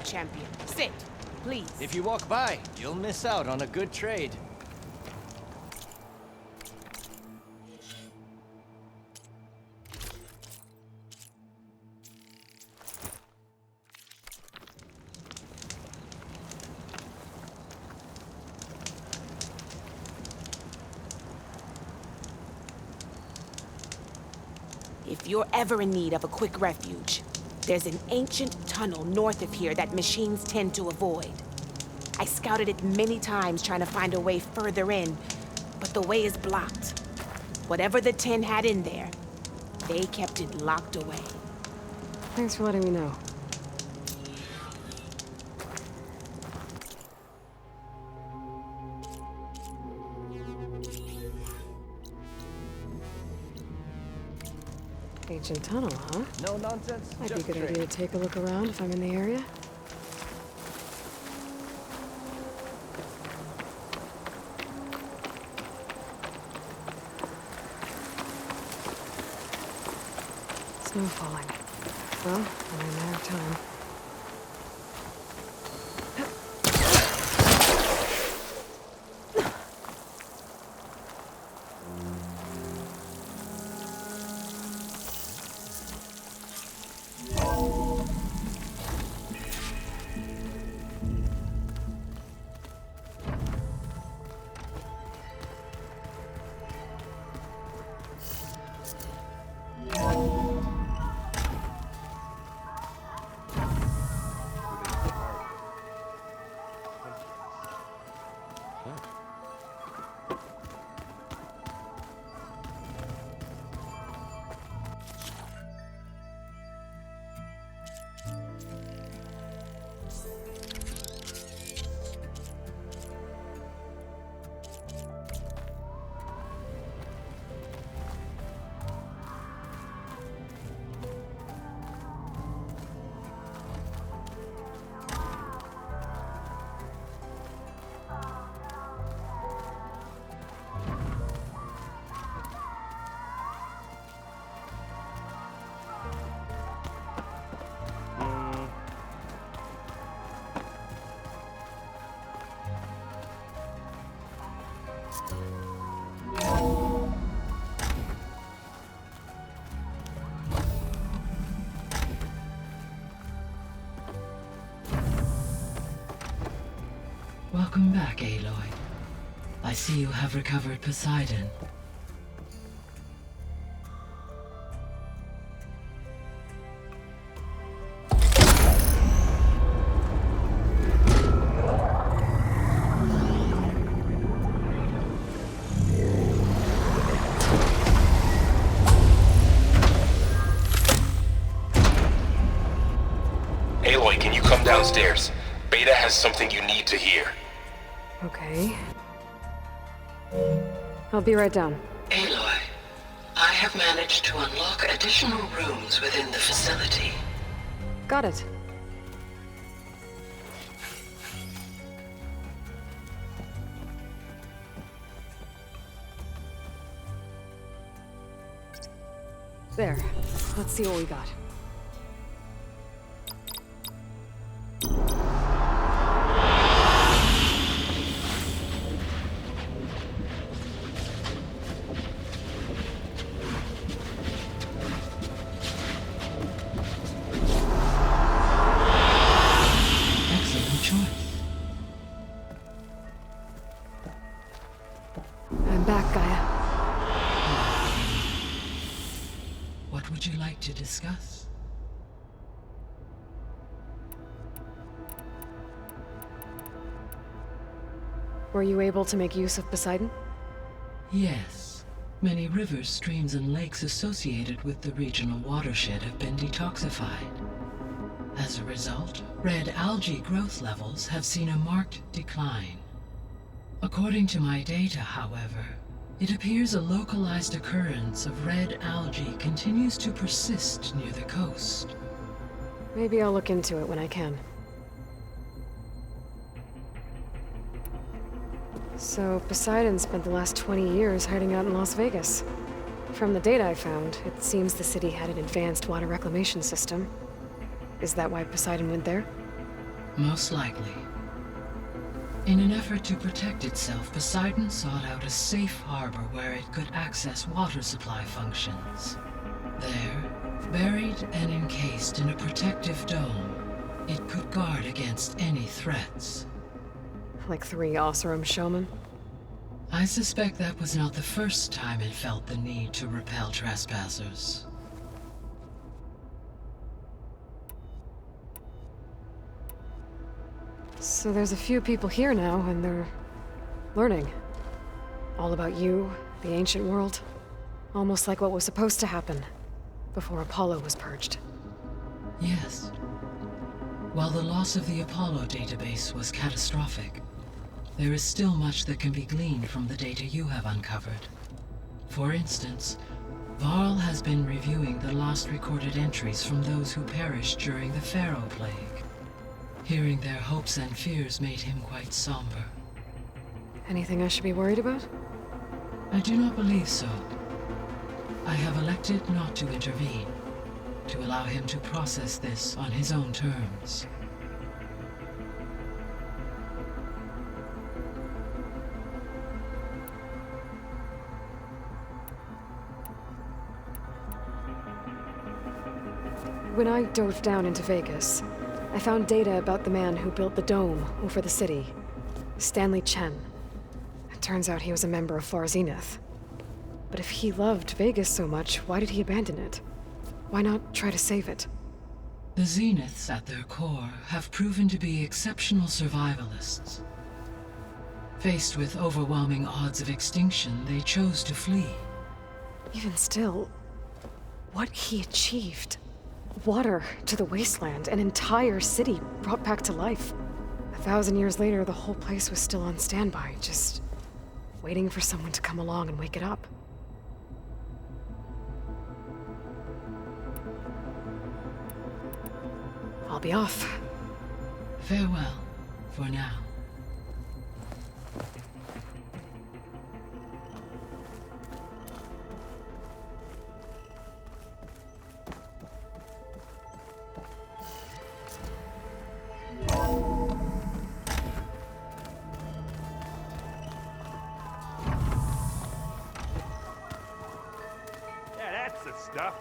champion. Sit, please. If you walk by, you'll miss out on a good trade. If you're ever in need of a quick refuge, there's an ancient tunnel north of here that machines tend to avoid. I scouted it many times trying to find a way further in, but the way is blocked. Whatever the 10 had in there, they kept it locked away. Thanks for letting me know. Ancient tunnel, huh? No nonsense. Might be a just good trade. idea to take a look around if I'm in the area. Snow falling. Well, only a matter of time. Welcome back, Aloy. I see you have recovered Poseidon. Aloy, can you come downstairs? Beta has something you need to hear. Okay. I'll be right down. Aloy, I have managed to unlock additional rooms within the facility. Got it. There. Let's see what we got. Excellent choice. I'm back, Gaia. What would you like to discuss? Were you able to make use of Poseidon? Yes. Many rivers, streams, and lakes associated with the regional watershed have been detoxified. As a result, red algae growth levels have seen a marked decline. According to my data, however, it appears a localized occurrence of red algae continues to persist near the coast. Maybe I'll look into it when I can. So, Poseidon spent the last 20 years hiding out in Las Vegas. From the data I found, it seems the city had an advanced water reclamation system. Is that why Poseidon went there? Most likely. In an effort to protect itself, Poseidon sought out a safe harbor where it could access water supply functions. There, buried and encased in a protective dome, it could guard against any threats. Like 3 Oseram showmen? I suspect that was not the first time it felt the need to repel trespassers. So there's a few people here now, and they're learning. All about you, the ancient world. Almost like what was supposed to happen before Apollo was purged. Yes. While the loss of the Apollo database was catastrophic, there is still much that can be gleaned from the data you have uncovered. For instance, Varl has been reviewing the last recorded entries from those who perished during the Pharaoh Plague. Hearing their hopes and fears made him quite somber. Anything I should be worried about? I do not believe so. I have elected not to intervene, to allow him to process this on his own terms. When I dove down into Vegas, I found data about the man who built the dome over the city, Stanley Chen. It turns out he was a member of Far Zenith. But if he loved Vegas so much, why did he abandon it? Why not try to save it? The Zeniths, at their core, have proven to be exceptional survivalists. Faced with overwhelming odds of extinction, they chose to flee. Even still, what he achieved. Water to the wasteland, an entire city brought back to life. 1,000 years later, the whole place was still on standby, just waiting for someone to come along and wake it up. I'll be off. Farewell, for now. Yeah, that's the stuff.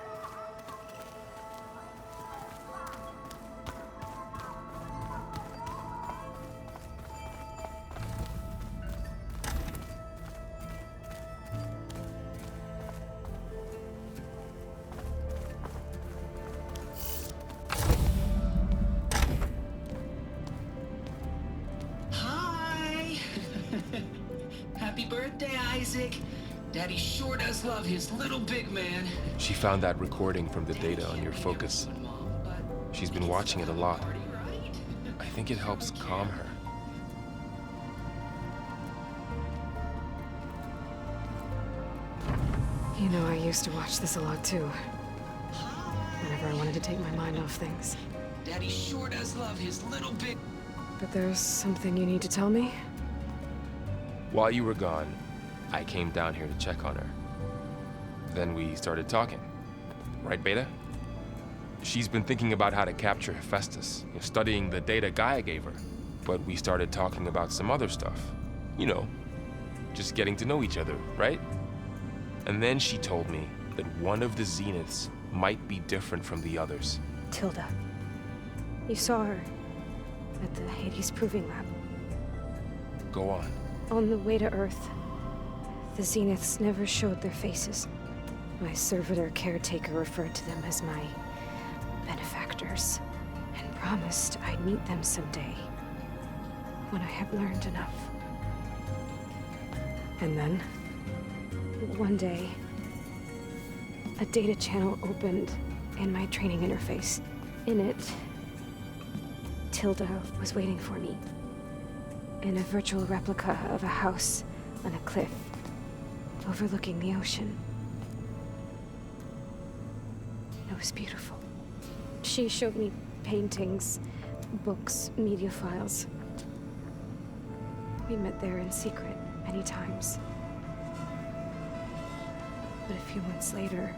Hi! Happy birthday, Isaac. Daddy sure does love his little big man. She found that recording from the data on your focus. She's been watching it a lot. I think it helps calm her. You know, I used to watch this a lot too. Whenever I wanted to take my mind off things. Daddy sure does love his little big... But there's something you need to tell me? While you were gone, I came down here to check on her. Then we started talking. Right, Beta? She's been thinking about how to capture Hephaestus, studying the data GAIA gave her. But we started talking about some other stuff. You know, just getting to know each other, right? And then she told me that one of the Zeniths might be different from the others. Tilda. You saw her at the Hades Proving Lab. Go on. On the way to Earth, the Zeniths never showed their faces. My servitor caretaker referred to them as my benefactors, and promised I'd meet them someday, when I had learned enough. And then? One day, a data channel opened in my training interface. In it, Tilda was waiting for me, in a virtual replica of a house on a cliff overlooking the ocean. It was beautiful. She showed me paintings, books, media files. We met there in secret many times. But a few months later,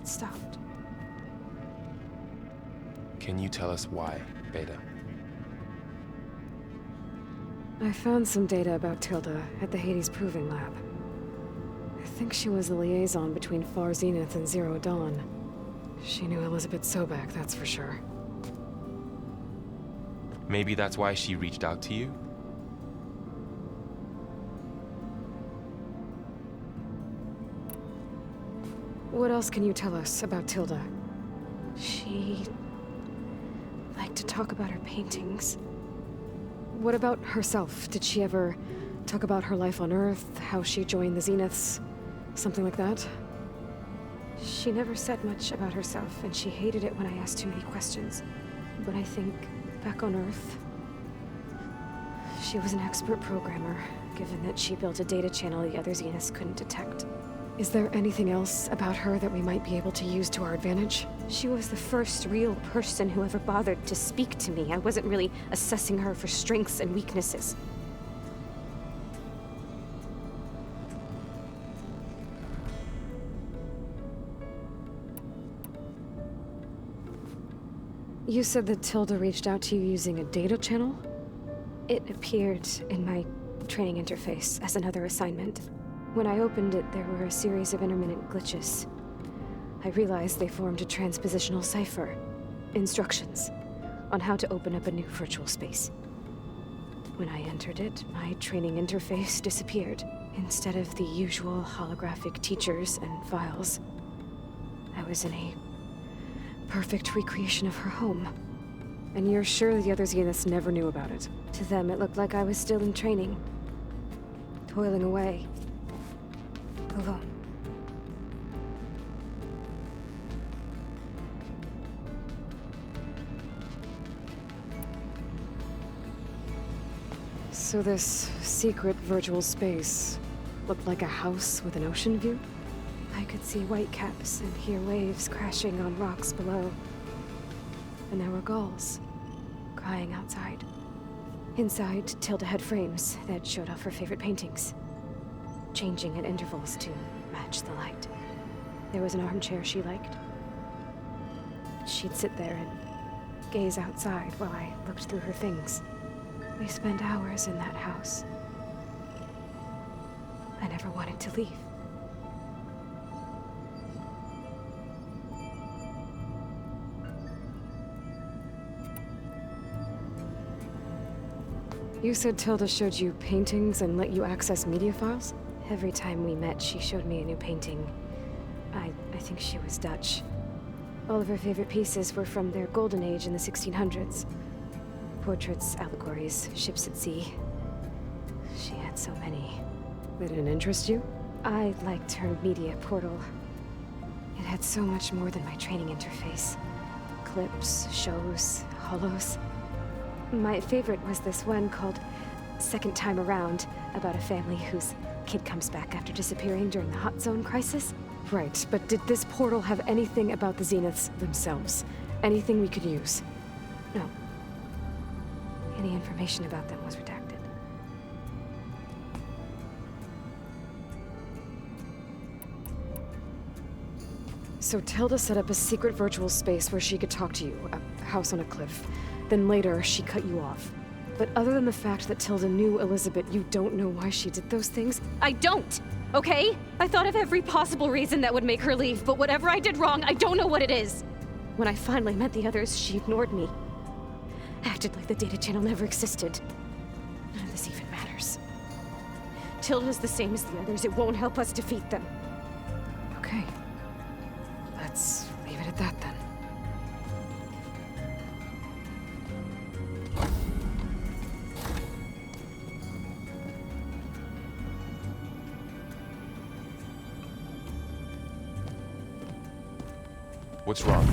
it stopped. Can you tell us why, Beta? I found some data about Tilda at the Hades Proving Lab. I think she was the liaison between Far Zenith and Zero Dawn. She knew Elizabeth Sobek, that's for sure. Maybe that's why she reached out to you? What else can you tell us about Tilda? She liked to talk about her paintings. What about herself? Did she ever talk about her life on Earth, how she joined the Zeniths, something like that? She never said much about herself, and she hated it when I asked too many questions. But I think, back on Earth, she was an expert programmer, given that she built a data channel the other Zeniths couldn't detect. Is there anything else about her that we might be able to use to our advantage? She was the first real person who ever bothered to speak to me. I wasn't really assessing her for strengths and weaknesses. You said that Tilda reached out to you using a data channel? It appeared in my training interface as another assignment. When I opened it, there were a series of intermittent glitches. I realized they formed a transpositional cipher. Instructions on how to open up a new virtual space. When I entered it, my training interface disappeared. Instead of the usual holographic teachers and files, I was in a perfect recreation of her home. And you're sure the other Zeniths never knew about it? To them, it looked like I was still in training. Toiling away. Alone. So this secret virtual space looked like a house with an ocean view? I could see whitecaps and hear waves crashing on rocks below. And there were gulls crying outside. Inside, Tilda had frames that showed off her favorite paintings, changing at intervals to match the light. There was an armchair she liked. She'd sit there and gaze outside while I looked through her things. We spent hours in that house. I never wanted to leave. You said Tilda showed you paintings and let you access media files? Every time we met, she showed me a new painting. I think she was Dutch. All of her favorite pieces were from their golden age in the 1600s. Portraits, allegories, ships at sea. She had so many. They didn't interest you? I liked her media portal. It had so much more than my training interface. Clips, shows, holos. My favorite was this one called Second Time Around, about a family whose kid comes back after disappearing during the Hot Zone crisis. Right, but did this portal have anything about the Zeniths themselves? Anything we could use? No. Any information about them was redacted. So Tilda set up a secret virtual space where she could talk to you, a house on a cliff. Then later, she cut you off. But other than the fact that Tilda knew Elizabeth, you don't know why she did those things? I don't! Okay? I thought of every possible reason that would make her leave, but whatever I did wrong, I don't know what it is. When I finally met the others, she ignored me. Acted like the data channel never existed. None of this even matters. Tilda's the same as the others. It won't help us defeat them. Okay. Let's leave it at that then. What's wrong?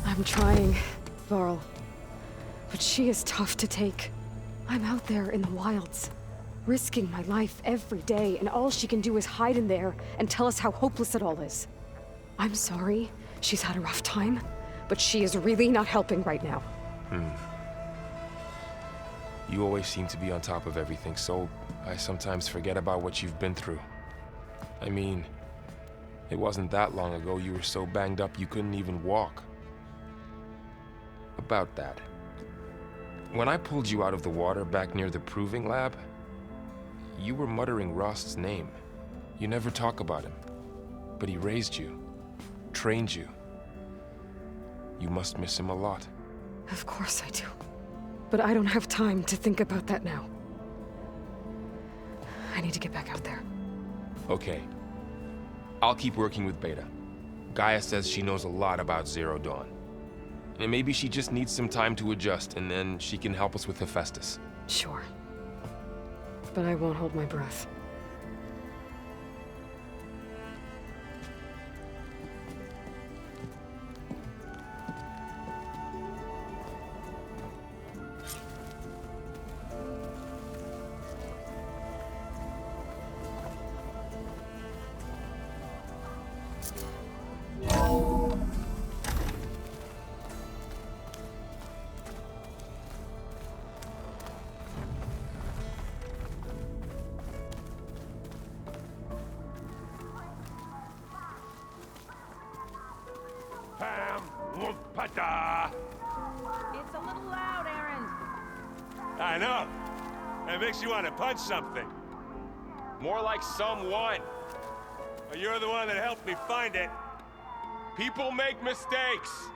I'm trying, Varl. But she is tough to take. I'm out there in the wilds, risking my life every day, and all she can do is hide in there and tell us how hopeless it all is. I'm sorry, she's had a rough time, but she is really not helping right now. You always seem to be on top of everything, so I sometimes forget about what you've been through. I mean, it wasn't that long ago you were so banged up you couldn't even walk. About that. When I pulled you out of the water back near the proving lab, you were muttering Rost's name. You never talk about him. But he raised you, trained you. You must miss him a lot. Of course I do. But I don't have time to think about that now. I need to get back out there. Okay. I'll keep working with Beta. Gaia says she knows a lot about Zero Dawn. And maybe she just needs some time to adjust, and then she can help us with Hephaestus. Sure. But I won't hold my breath. It's a little loud, Aaron. I know. It makes you want to punch something. More like someone. Well, you're the one that helped me find it. People make mistakes.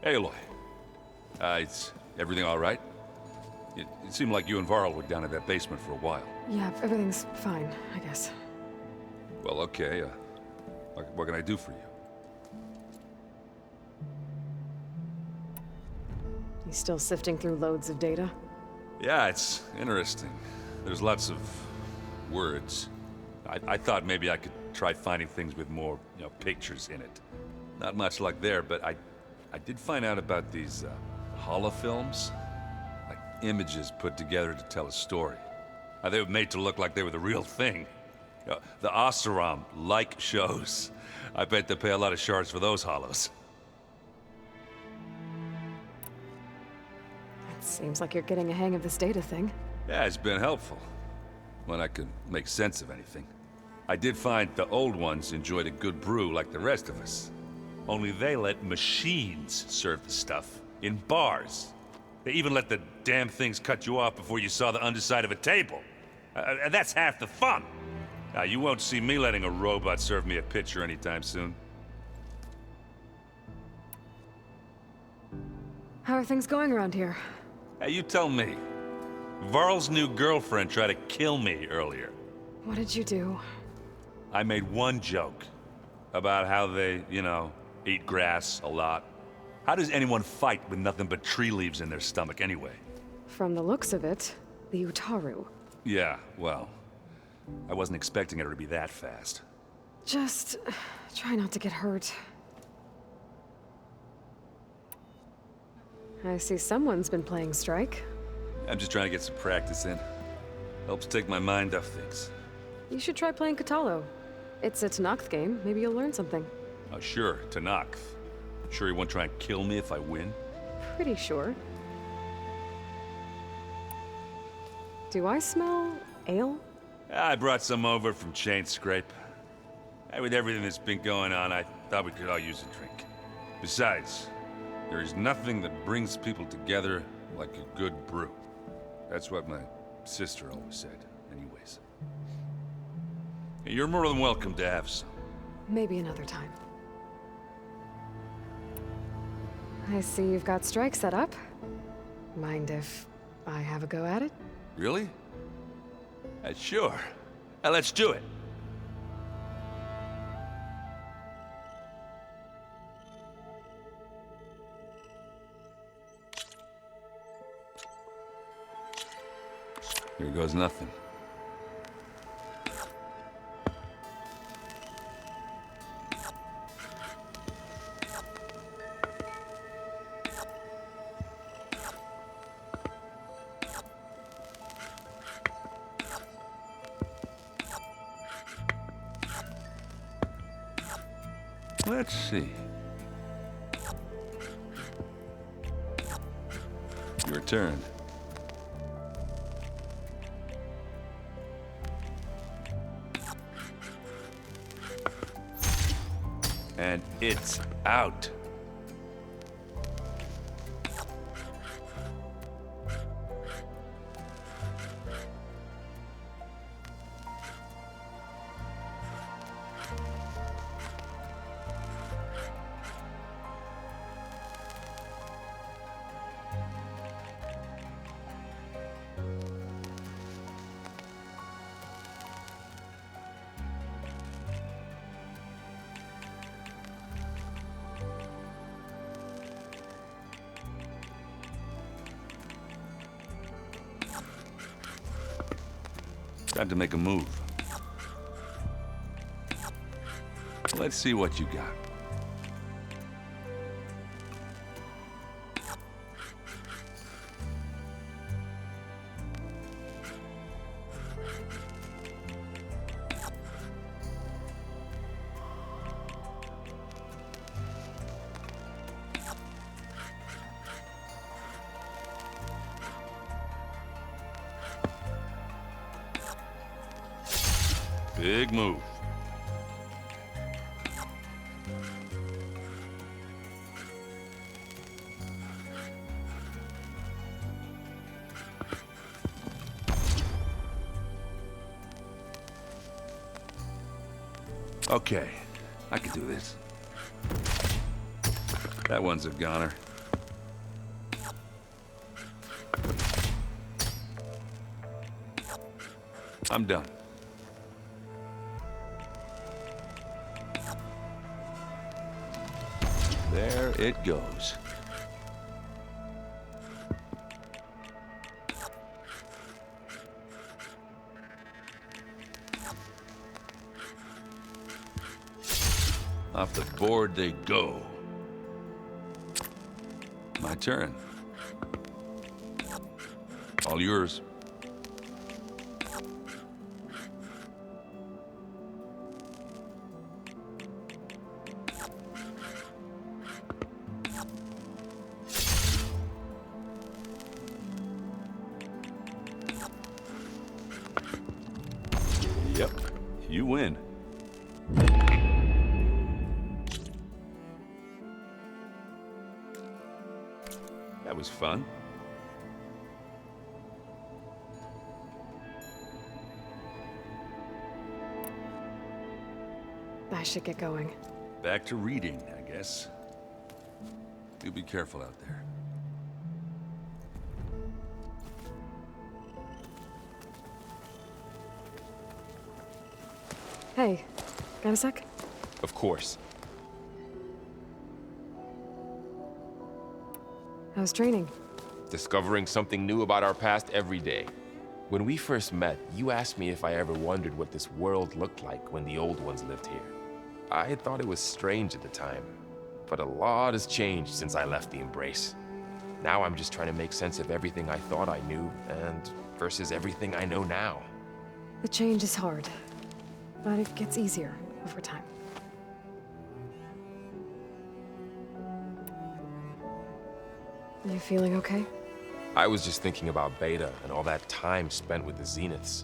Hey, Aloy. Is everything all right? It seemed like you and Varl were down in that basement for a while. Yeah, everything's fine, I guess. Well, okay. What can I do for you? You still sifting through loads of data? Yeah, it's interesting. There's lots of words. I thought maybe I could try finding things with more, pictures in it. Not much luck there, but I did find out about these holofilms. Like images put together to tell a story. They were made to look like they were the real thing. The Oseram like shows. I bet they pay a lot of shards for those hollows. It seems like you're getting a hang of this data thing. Yeah, it's been helpful. When I could make sense of anything. I did find the old ones enjoyed a good brew like the rest of us. Only they let machines serve the stuff in bars. They even let the damn things cut you off before you saw the underside of a table. And that's half the fun. Now, you won't see me letting a robot serve me a pitcher anytime soon. How are things going around here? Hey, you tell me. Varl's new girlfriend tried to kill me earlier. What did you do? I made one joke about how they, eat grass a lot. How does anyone fight with nothing but tree leaves in their stomach anyway? From the looks of it, the Utaru. Yeah, well, I wasn't expecting her to be that fast. Just try not to get hurt. I see someone's been playing Strike. I'm just trying to get some practice in. Helps take my mind off things. You should try playing Katalo. It's a Tanakh game. Maybe you'll learn something. Oh, sure, Tanakh. Sure you won't try and kill me if I win? Pretty sure. Do I smell ale? I brought some over from Chain Scrape. With everything that's been going on, I thought we could all use a drink. Besides, there is nothing that brings people together like a good brew. That's what my sister always said, anyways. You're more than welcome to have some. Maybe another time. I see you've got Strike set up. Mind if I have a go at it? Really? Sure. Let's do it. Here goes nothing. Let's see. Your turn. And it's out. Time to make a move. Let's see what you got. Big move. Okay, I can do this. That one's a goner. I'm done. There it goes. Off the board they go. My turn. All yours. Yep, you win. That was fun. I should get going. Back to reading, I guess. You be careful out there. Hey, got a sec? Of course. How's training? Discovering something new about our past every day. When we first met, you asked me if I ever wondered what this world looked like when the old ones lived here. I had thought it was strange at the time, but a lot has changed since I left the Embrace. Now I'm just trying to make sense of everything I thought I knew and versus everything I know now. The change is hard, but it gets easier over time. Are you feeling okay? I was just thinking about Beta and all that time spent with the Zeniths.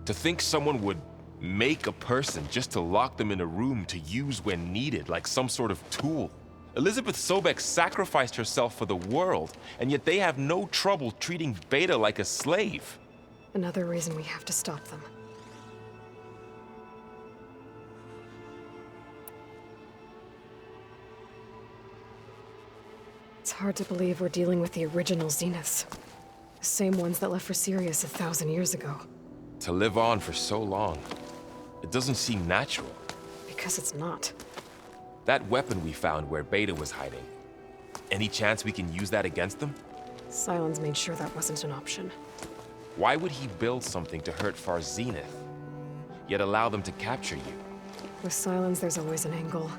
To think someone would make a person just to lock them in a room to use when needed, like some sort of tool. Elizabeth Sobek sacrificed herself for the world, and yet they have no trouble treating Beta like a slave. Another reason we have to stop them. It's hard to believe we're dealing with the original Zeniths. The same ones that left for Sirius 1,000 years ago. To live on for so long, it doesn't seem natural. Because it's not. That weapon we found where Beta was hiding, any chance we can use that against them? Sylens made sure that wasn't an option. Why would he build something to hurt Far Zenith, yet allow them to capture you? With Sylens, there's always an angle.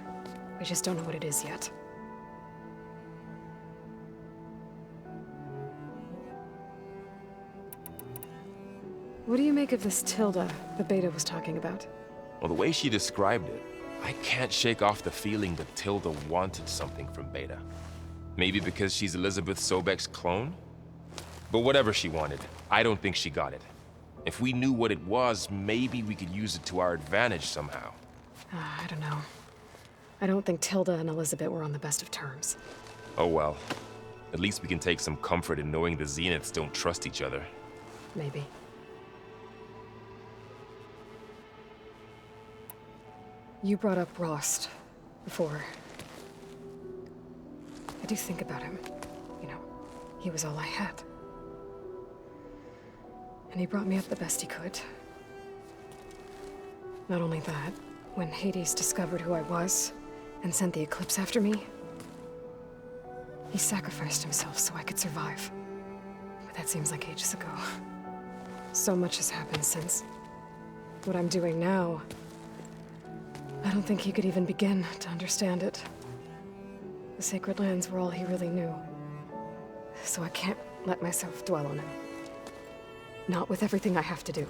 We just don't know what it is yet. What do you make of this Tilda the Beta was talking about? Well, the way she described it, I can't shake off the feeling that Tilda wanted something from Beta. Maybe because she's Elizabeth Sobek's clone? But whatever she wanted, I don't think she got it. If we knew what it was, maybe we could use it to our advantage somehow. I don't know. I don't think Tilda and Elizabeth were on the best of terms. Oh well. At least we can take some comfort in knowing the Zeniths don't trust each other. Maybe. You brought up Rost before. I do think about him. You know, he was all I had. And he brought me up the best he could. Not only that, when Hades discovered who I was and sent the Eclipse after me, he sacrificed himself so I could survive. But that seems like ages ago. So much has happened since. What I'm doing now, I don't think he could even begin to understand it. The Sacred Lands were all he really knew. So I can't let myself dwell on him. Not with everything I have to do.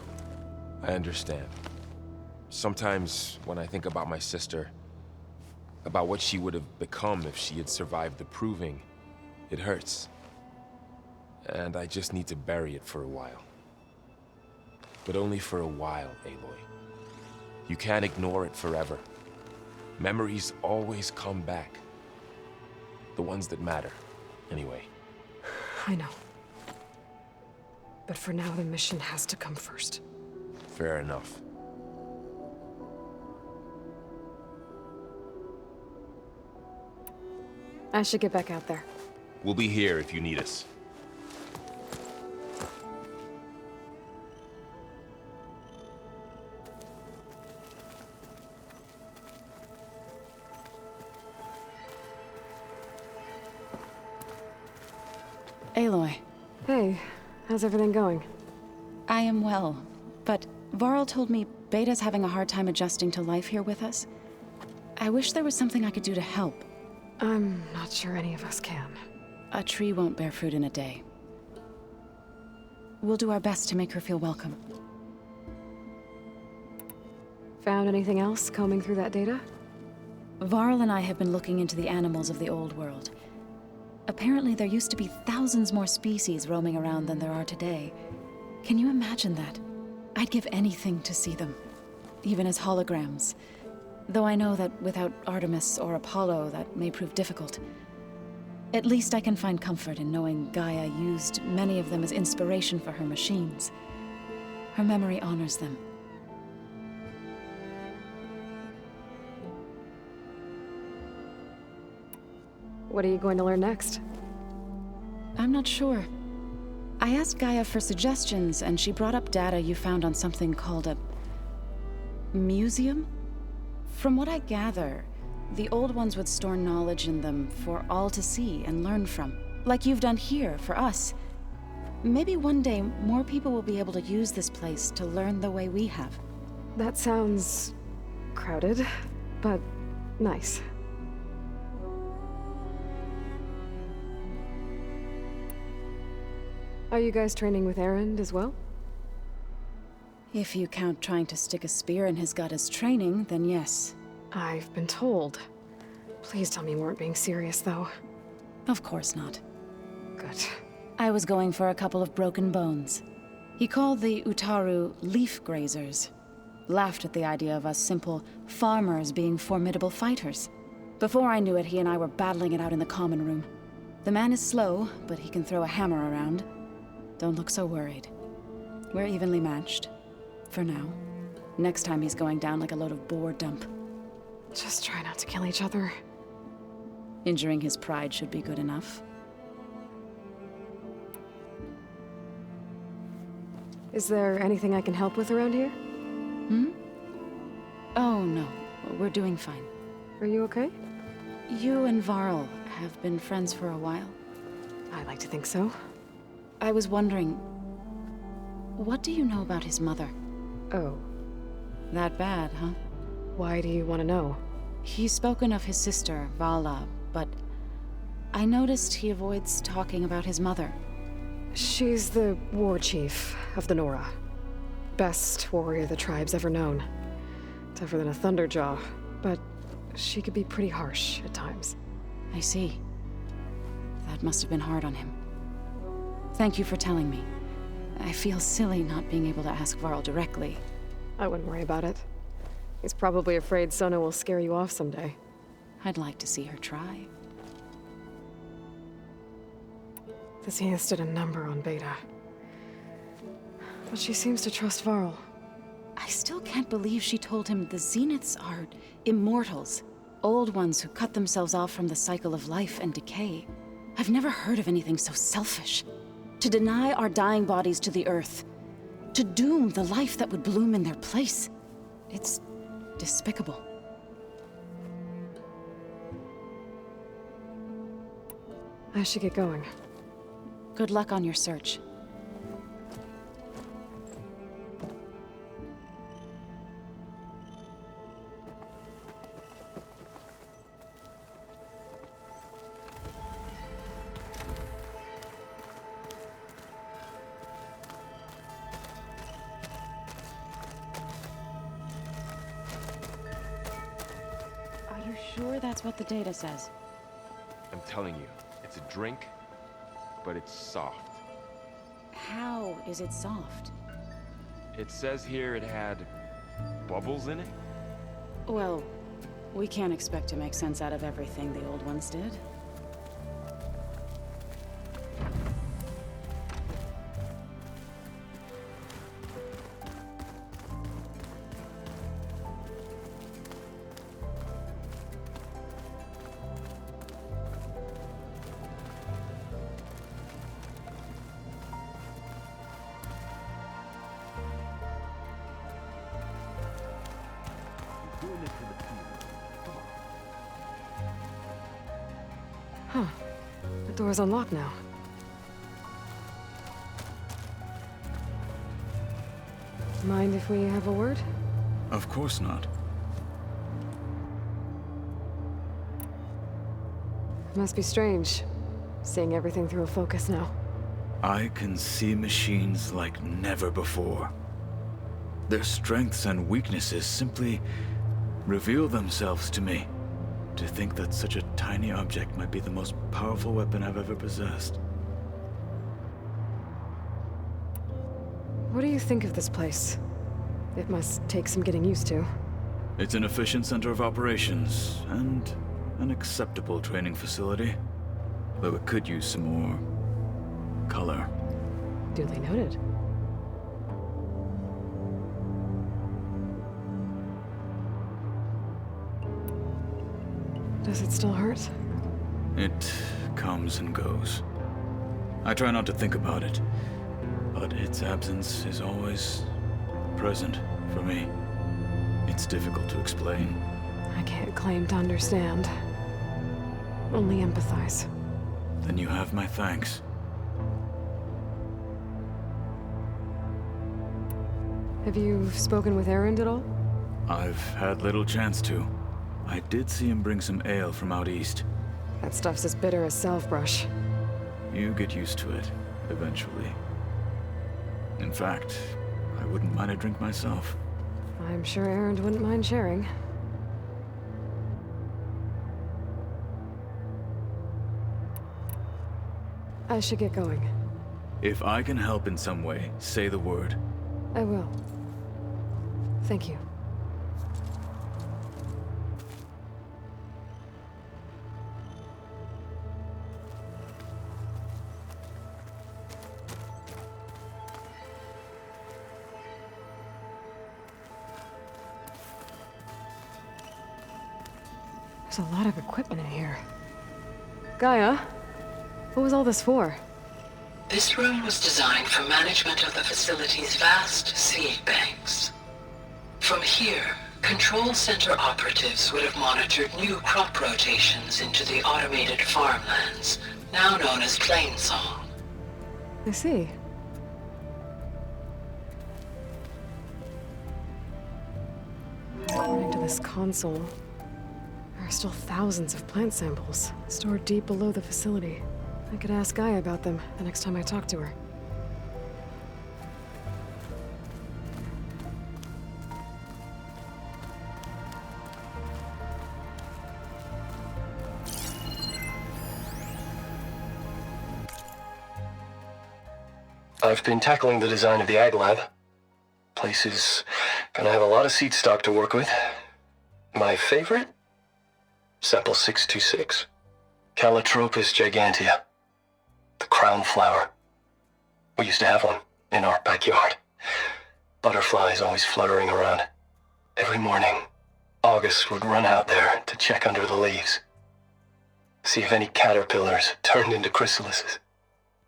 I understand. Sometimes when I think about my sister, about what she would have become if she had survived the Proving, it hurts. And I just need to bury it for a while. But only for a while, Aloy. You can't ignore it forever. Memories always come back. The ones that matter, anyway. I know. But for now, the mission has to come first. Fair enough. I should get back out there. We'll be here if you need us. Aloy. Hey, how's everything going? I am well, but Varl told me Beta's having a hard time adjusting to life here with us. I wish there was something I could do to help. I'm not sure any of us can. A tree won't bear fruit in a day. We'll do our best to make her feel welcome. Found anything else combing through that data? Varl and I have been looking into the animals of the old world. Apparently there used to be thousands more species roaming around than there are today. Can you imagine that? I'd give anything to see them, even as holograms. Though I know that without Artemis or Apollo, that may prove difficult. At least I can find comfort in knowing Gaia used many of them as inspiration for her machines. Her memory honors them. What are you going to learn next? I'm not sure. I asked Gaia for suggestions, and she brought up data you found on something called a museum? From what I gather, the old ones would store knowledge in them for all to see and learn from, like you've done here for us. Maybe one day more people will be able to use this place to learn the way we have. That sounds crowded, but nice. Are you guys training with Erend as well? If you count trying to stick a spear in his gut as training, then yes. I've been told. Please tell me you weren't being serious, though. Of course not. Good. I was going for a couple of broken bones. He called the Utaru leaf grazers. Laughed at the idea of us simple farmers being formidable fighters. Before I knew it, he and I were battling it out in the common room. The man is slow, but he can throw a hammer around. Don't look so worried. We're evenly matched. For now. Next time he's going down like a load of boar dump. Just try not to kill each other. Injuring his pride should be good enough. Is there anything I can help with around here? Oh, no. We're doing fine. Are you okay? You and Varl have been friends for a while. I like to think so. I was wondering, what do you know about his mother? Oh. That bad, huh? Why do you want to know? He's spoken of his sister, Vala, but I noticed he avoids talking about his mother. She's the war chief of the Nora. Best warrior the tribe's ever known. Tougher than a Thunderjaw, but she could be pretty harsh at times. I see. That must have been hard on him. Thank you for telling me. I feel silly not being able to ask Varl directly. I wouldn't worry about it. He's probably afraid Sona will scare you off someday. I'd like to see her try. The Zeniths did a number on Beta. But she seems to trust Varl. I still can't believe she told him the Zeniths are immortals. Old ones who cut themselves off from the cycle of life and decay. I've never heard of anything so selfish. To deny our dying bodies to the Earth. To doom the life that would bloom in their place. It's despicable. I should get going. Good luck on your search. Are you sure that's what the data says? I'm telling you, it's a drink, but it's soft. How is it soft? It says here it had bubbles in it? Well, we can't expect to make sense out of everything the old ones did. Huh. The door's unlocked now. Mind if we have a word? Of course not. Must be strange, seeing everything through a focus now. I can see machines like never before. Their strengths and weaknesses simply reveal themselves to me. To think that such a tiny object might be the most powerful weapon I've ever possessed. What do you think of this place? It must take some getting used to. It's an efficient center of operations, and an acceptable training facility. Though it could use some more color. Duly noted. Does it still hurt? It comes and goes. I try not to think about it, but its absence is always present for me. It's difficult to explain. I can't claim to understand. Only empathize. Then you have my thanks. Have you spoken with Erend at all? I've had little chance to. I did see him bring some ale from out east. That stuff's as bitter as salve-brush. You get used to it, eventually. In fact, I wouldn't mind a drink myself. I'm sure Erend wouldn't mind sharing. I should get going. If I can help in some way, say the word. I will. Thank you. There's a lot of equipment in here. GAIA, what was all this for? This room was designed for management of the facility's vast seed banks. From here, control center operatives would have monitored new crop rotations into the automated farmlands, now known as Plainsong. I see. According to this console, there are still thousands of plant samples stored deep below the facility. I could ask GAIA about them the next time I talk to her. I've been tackling the design of the Ag Lab. Place is gonna have a lot of seed stock to work with. My favorite? Sample 626. Calotropis gigantea. The crown flower. We used to have one in our backyard. Butterflies always fluttering around. Every morning, August would run out there to check under the leaves. See if any caterpillars turned into chrysalises.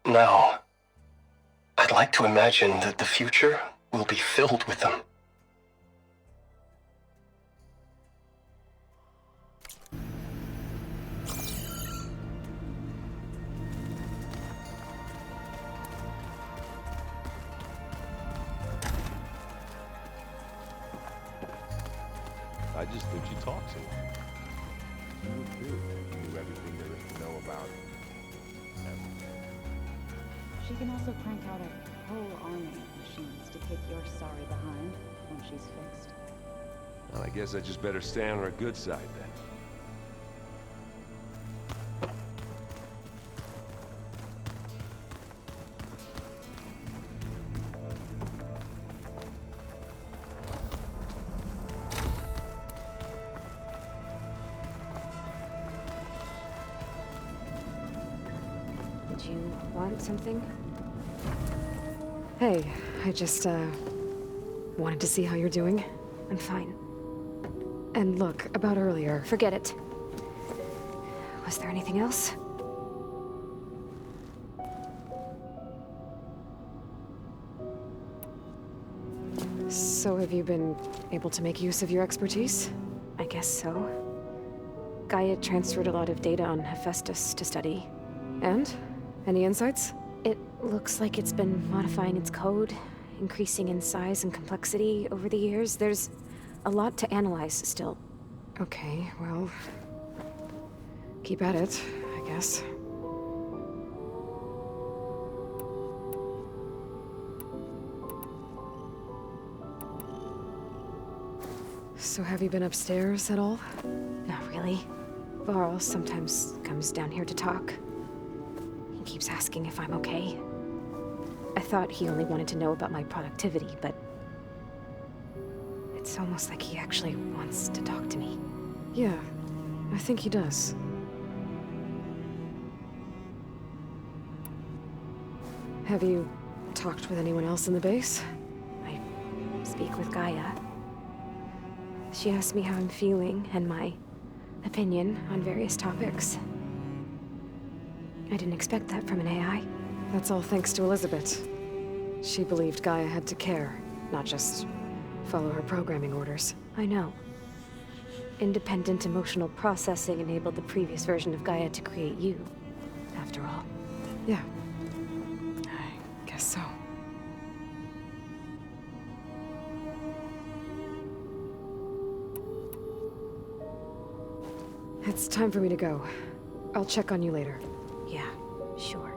Now, I'd like to imagine that the future will be filled with them. I just think she talks a lot. You would too. You knew everything there is to know about everything. She can also crank out a whole army of machines to kick your sorry behind when she's fixed. Well, I guess I just better stay on her good side then. Did you want something? Hey, I just, wanted to see how you're doing. I'm fine. And look, about earlier. Forget it. Was there anything else? So have you been able to make use of your expertise? I guess so. Gaia transferred a lot of data on Hephaestus to study. And? Any insights? It looks like it's been modifying its code, increasing in size and complexity over the years. There's a lot to analyze still. Okay, well... keep at it, I guess. So have you been upstairs at all? Not really. Varl sometimes comes down here to talk. He keeps asking if I'm okay. I thought he only wanted to know about my productivity, but... it's almost like he actually wants to talk to me. Yeah, I think he does. Have you talked with anyone else in the base? I speak with Gaia. She asked me how I'm feeling and my opinion on various topics. I didn't expect that from an AI. That's all thanks to Elizabeth. She believed Gaia had to care, not just follow her programming orders. I know. Independent emotional processing enabled the previous version of Gaia to create you, after all. Yeah. I guess so. It's time for me to go. I'll check on you later. Yeah, sure.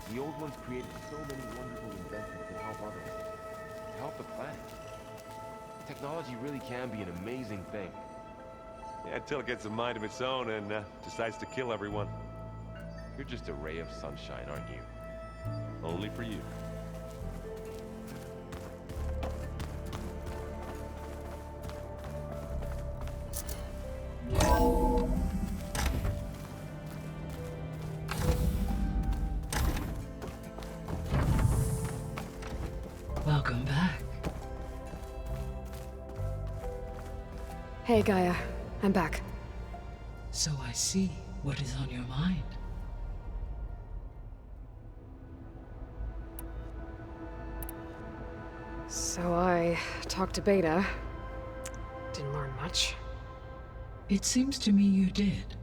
The old ones created so many wonderful inventions to help others. To help the planet. Technology really can be an amazing thing. Yeah, until it gets a mind of its own and decides to kill everyone. You're just a ray of sunshine, aren't you? Only for you. Welcome back. Hey, Gaia. I'm back. So I see what is on your mind. So I talked to Beta. Didn't learn much. It seems to me you did.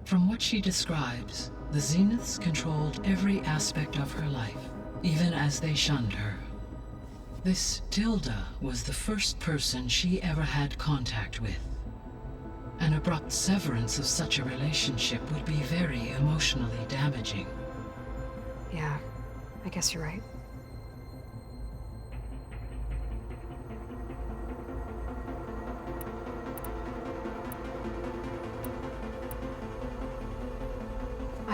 From what she describes, the Zeniths controlled every aspect of her life, even as they shunned her. This Tilda was the first person she ever had contact with. An abrupt severance of such a relationship would be very emotionally damaging. Yeah, I guess you're right.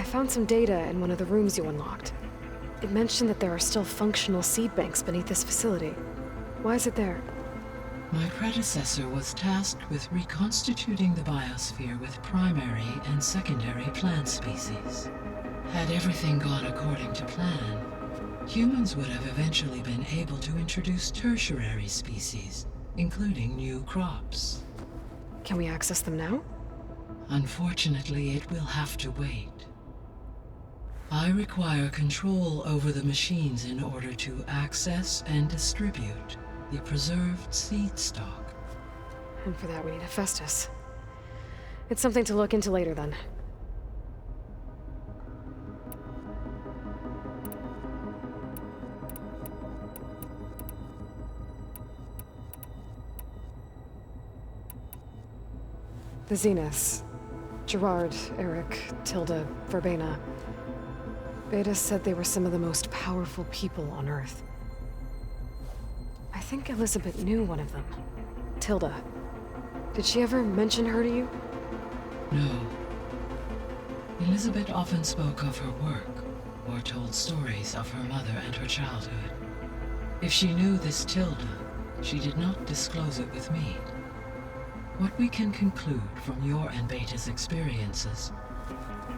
found some data in one of the rooms you unlocked. It mentioned that there are still functional seed banks beneath this facility. Why is it there? My predecessor was tasked with reconstituting the biosphere with primary and secondary plant species. Had everything gone according to plan, humans would have eventually been able to introduce tertiary species, including new crops. Can we access them now? Unfortunately, it will have to wait. I require control over the machines in order to access and distribute the preserved seed stock. And for that we need Hephaestus. It's something to look into later then. The Zeniths. Gerard, Eric, Tilda, Verbena. Beta said they were some of the most powerful people on Earth. I think Elizabeth knew one of them. Tilda. Did she ever mention her to you? No. Elizabeth often spoke of her work, or told stories of her mother and her childhood. If she knew this Tilda, she did not disclose it with me. What we can conclude from your and Beta's experiences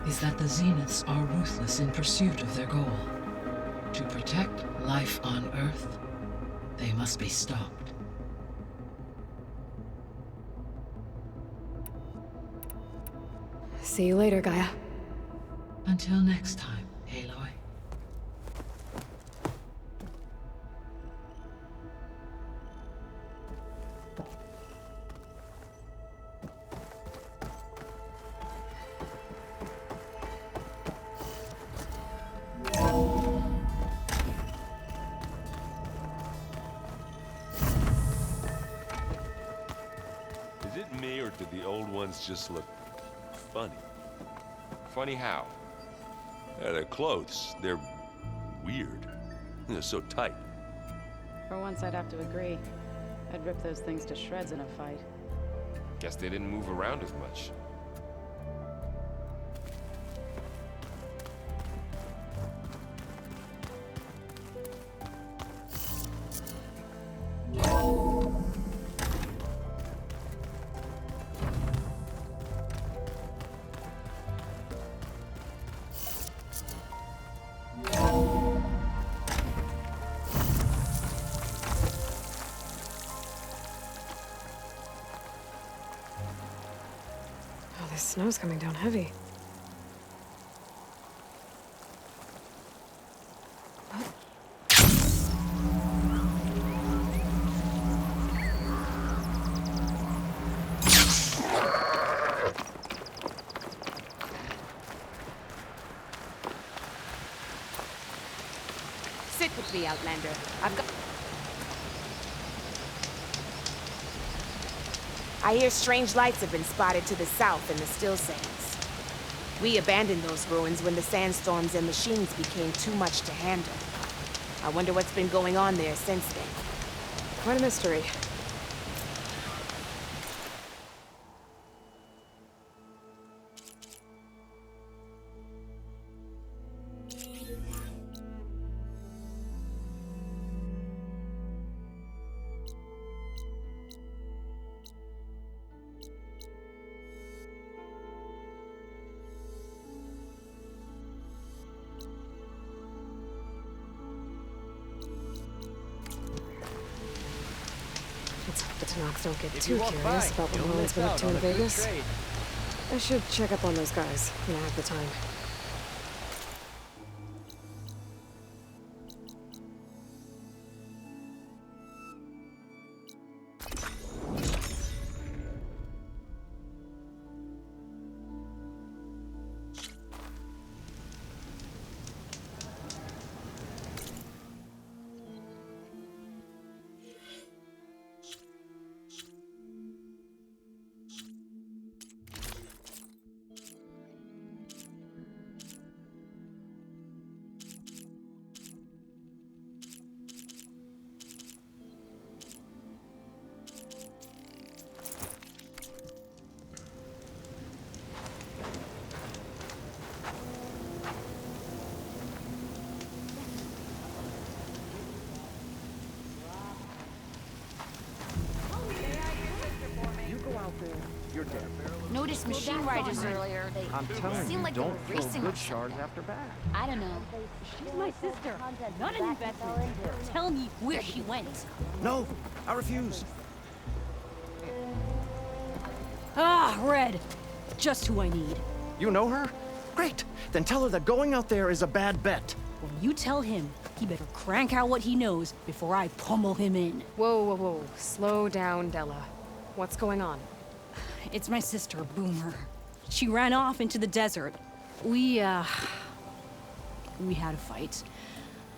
is that the Zeniths are ruthless in pursuit of their goal. To protect life on Earth, they must be stopped. See you later, Gaia. Until next time, Aloy. Is it me, or do the old ones just look funny? Funny how? Their clothes, they're weird. They're so tight. For once, I'd have to agree. I'd rip those things to shreds in a fight. Guess they didn't move around as much. Oh, this snow's coming down heavy. Sit with me, Outlander. I've got... I hear strange lights have been spotted to the south in the still sands. We abandoned those ruins when the sandstorms and machines became too much to handle. I wonder what's been going on there since then. Quite a mystery. Let's hope the Tanox don't get too curious about what Merlin's been up to in Vegas. I should check up on those guys when I have the time. you're dead. Noticed machine riders earlier. They I'm telling seem you, like they don't were throw racing good or shards something. after bad. I don't know. She's my sister. Not an investment. Tell me where she went. No, I refuse. Ah, Red. Just who I need. You know her? Great. Then tell her that going out there is a bad bet. Well, you tell him he better crank out what he knows before I pummel him in. Whoa, whoa, whoa. Slow down, Della. What's going on? It's my sister, Boomer. She ran off into the desert. We had a fight.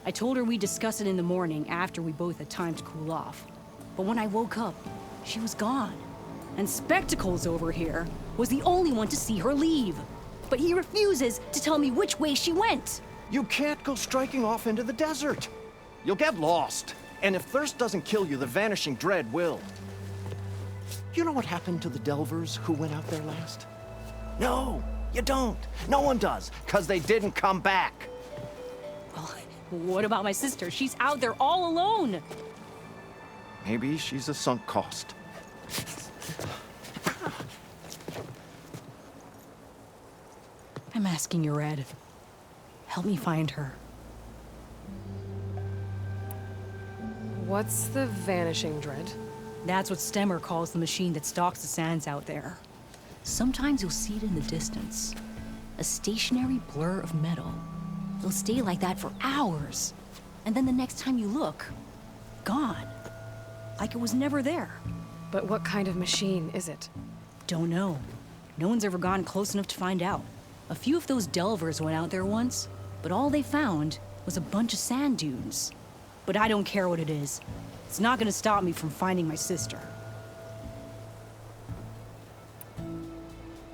I told her we'd discuss it in the morning after we both had time to cool off. But when I woke up, she was gone. And Spectacles over here was the only one to see her leave. But he refuses to tell me which way she went. You can't go striking off into the desert. You'll get lost. And if thirst doesn't kill you, the vanishing dread will. You know what happened to the Delvers who went out there last? No, you don't. No one does, because they didn't come back. Well, what about my sister? She's out there all alone. Maybe she's a sunk cost. I'm asking you, Red. Help me find her. What's the vanishing dread? That's what Stemmer calls the machine that stalks the sands out there. Sometimes you'll see it in the distance. A stationary blur of metal. It'll stay like that for hours. And then the next time you look, gone. Like it was never there. But what kind of machine is it? Don't know. No one's ever gone close enough to find out. A few of those delvers went out there once, but all they found was a bunch of sand dunes. But I don't care what it is. It's not gonna stop me from finding my sister.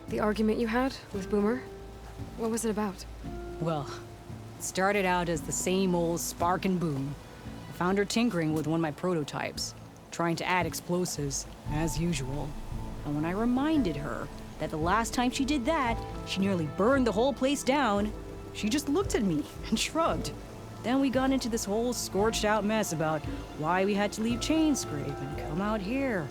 The argument you had with Boomer? What was it about? Well, it started out as the same old spark and boom. I found her tinkering with one of my prototypes, trying to add explosives, as usual. And when I reminded her that the last time she did that, she nearly burned the whole place down, she just looked at me and shrugged. Then we got into this whole scorched out mess about why we had to leave Chainscrape and come out here.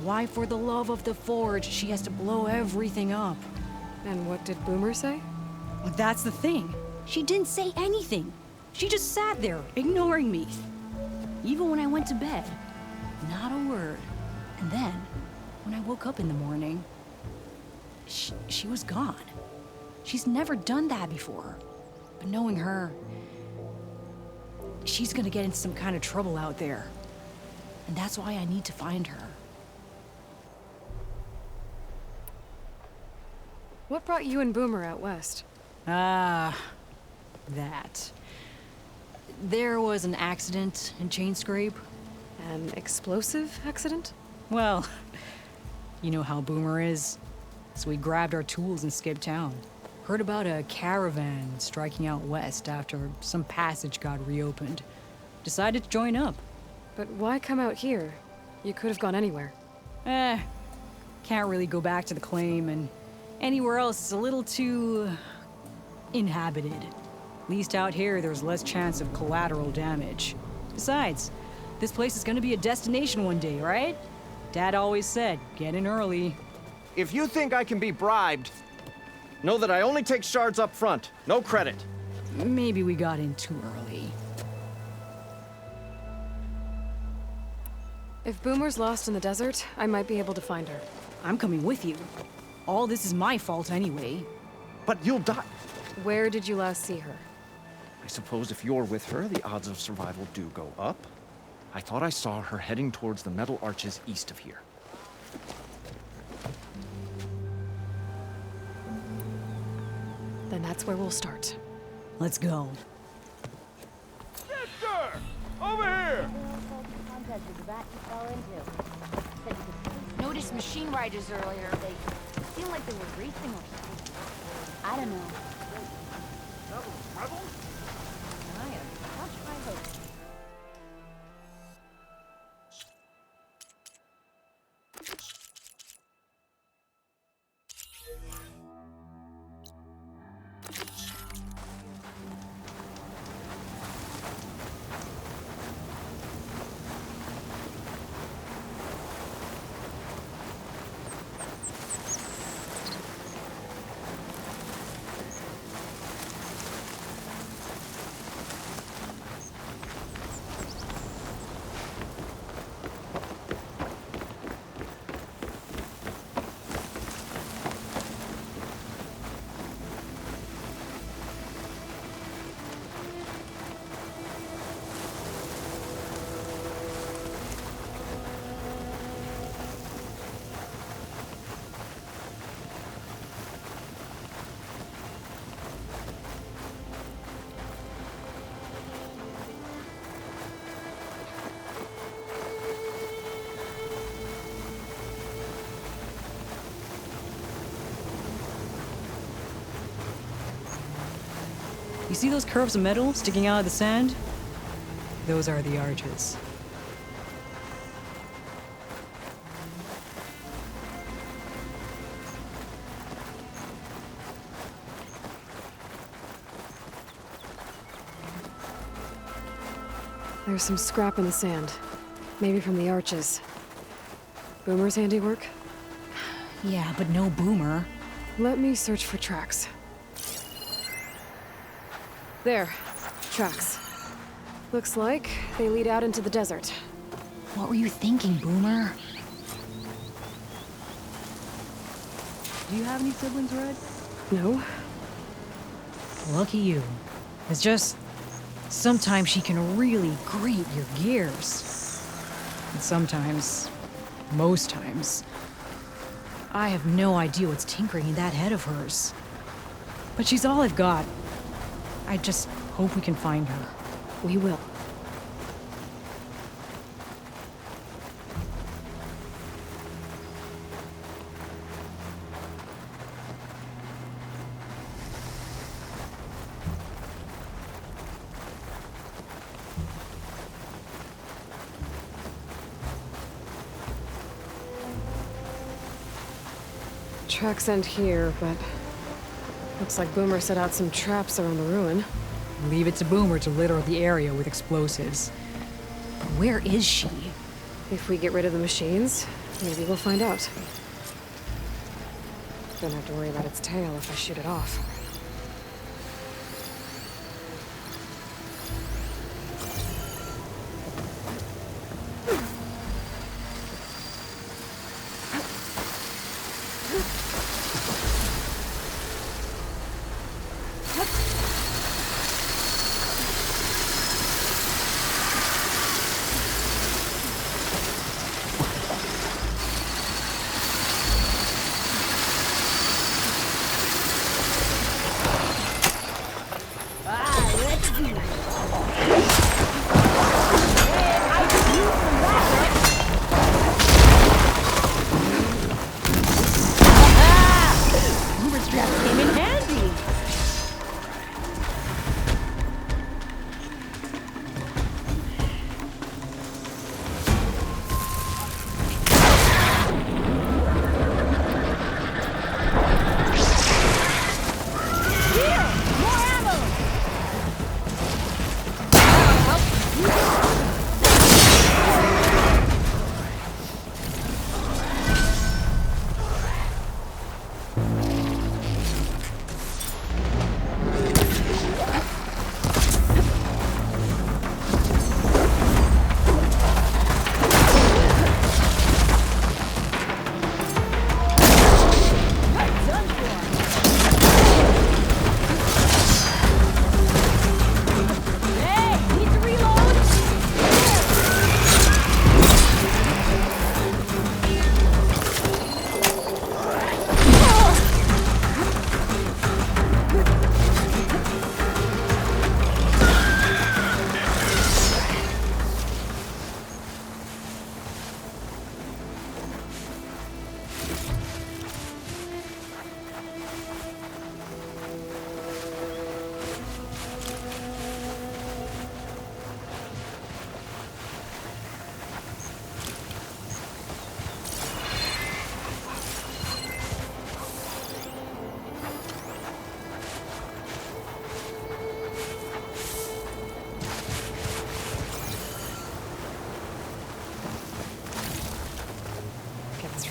Why, for the love of the Forge, she has to blow everything up. And what did Boomer say? Well, that's the thing. She didn't say anything. She just sat there, ignoring me. Even when I went to bed, not a word. And then, when I woke up in the morning, she was gone. She's never done that before. But knowing her, she's gonna get into some kind of trouble out there. And that's why I need to find her. What brought you and Boomer out west? That. There was an accident in Chainscrape. An explosive accident? Well, you know how Boomer is. So we grabbed our tools and skipped town. Heard about a caravan striking out west after some passage got reopened. Decided to join up. But why come out here? You could have gone anywhere. Can't really go back to the claim, and anywhere else is a little too inhabited. At least out here, there's less chance of collateral damage. Besides, this place is gonna be a destination one day, right? Dad always said, get in early. If you think I can be bribed, know that I only take shards up front. No credit. Maybe we got in too early. If Boomer's lost in the desert, I might be able to find her. I'm coming with you. All this is my fault anyway. But you'll die. Where did you last see her? I suppose if you're with her, the odds of survival do go up. I thought I saw her heading towards the metal arches east of here. Then that's where we'll start. Let's go. Sister! Over here! Noticed machine riders earlier. They seemed like they were racing or something. I don't know. I am crushed by hope. You see those curves of metal sticking out of the sand? Those are the arches. There's some scrap in the sand. Maybe from the arches. Boomer's handiwork? Yeah, but no Boomer. Let me search for tracks. There. Tracks. Looks like they lead out into the desert. What were you thinking, Boomer? Do you have any siblings, Red? No. Lucky you. It's just... sometimes she can really grate your gears. And sometimes... most times... I have no idea what's tinkering in that head of hers. But she's all I've got. I just hope we can find her. We will. Tracks end here, but looks like Boomer set out some traps around the ruin. Leave it to Boomer to litter the area with explosives. But where is she? If we get rid of the machines, maybe we'll find out. Don't have to worry about its tail if I shoot it off.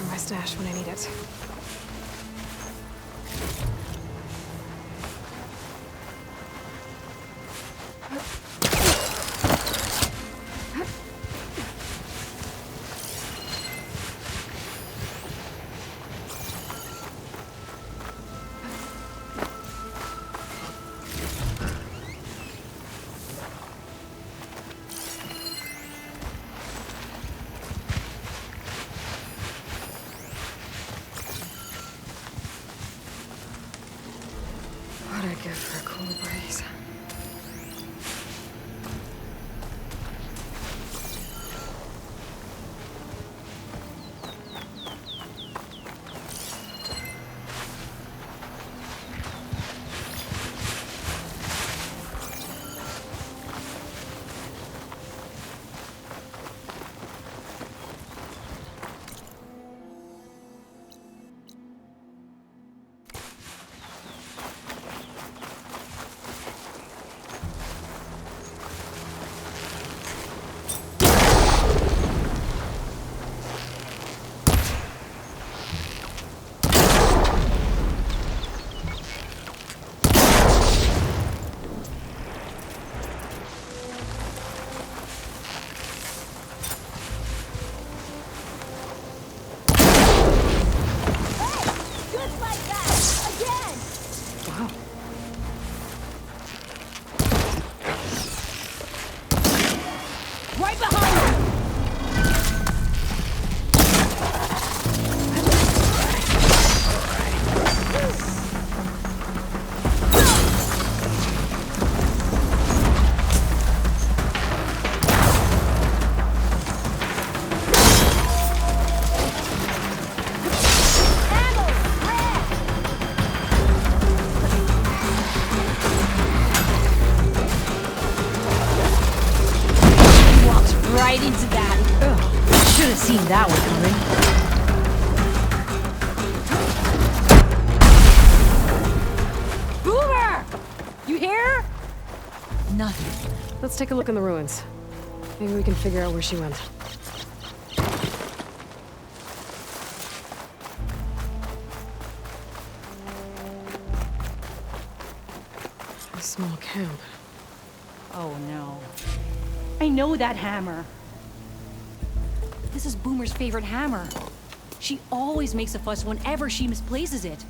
My stash when I need it. What'd I give for a cool breeze? that one coming. Boomer! You here? Nothing. Let's take a look in the ruins. Maybe we can figure out where she went. A small camp. Oh no. I know that hammer. This is Boomer's favorite hammer. She always makes a fuss whenever she misplaces it.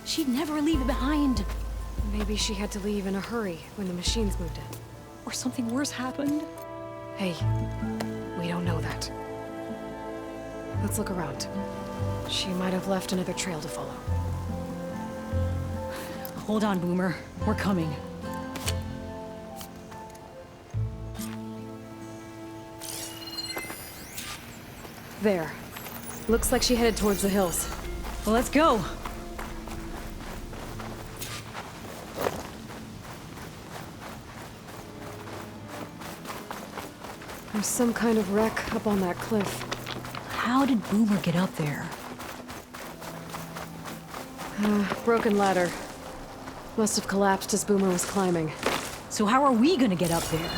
She'd never leave it behind. Maybe she had to leave in a hurry when the machines moved in. Or something worse happened. Hey, we don't know that. Let's look around. She might have left another trail to follow. Hold on, Boomer. We're coming. There. Looks like she headed towards the hills. Well, let's go. There's some kind of wreck up on that cliff. How did Boomer get up there? Broken ladder. Must have collapsed as Boomer was climbing. So how are we gonna get up there?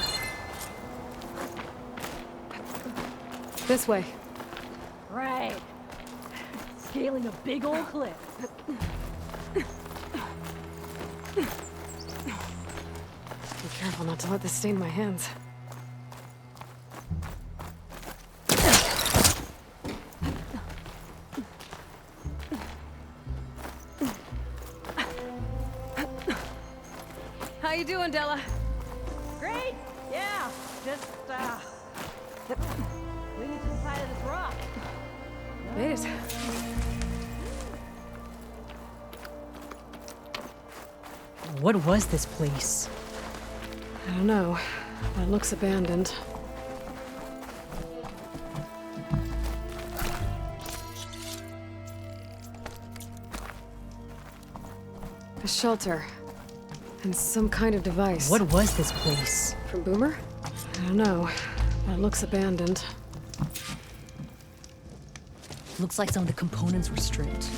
This way. Right. Scaling a big old cliff. Be careful not to let this stain my hands. How you doing, Della? Great! Yeah, just, leaning to the side of this rock. Made it. What was this place? I don't know, but it looks abandoned. A shelter. And some kind of device. What was this place? From Boomer? I don't know, but it looks abandoned. Looks like some of the components were stripped.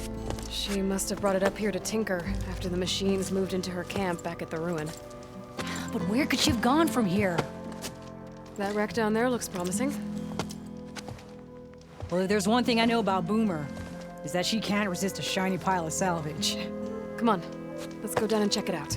She must have brought it up here to tinker after the machines moved into her camp back at the ruin. But where could she have gone from here? That wreck down there looks promising. Well, if there's one thing I know about Boomer, is that she can't resist a shiny pile of salvage. Come on, let's go down and check it out.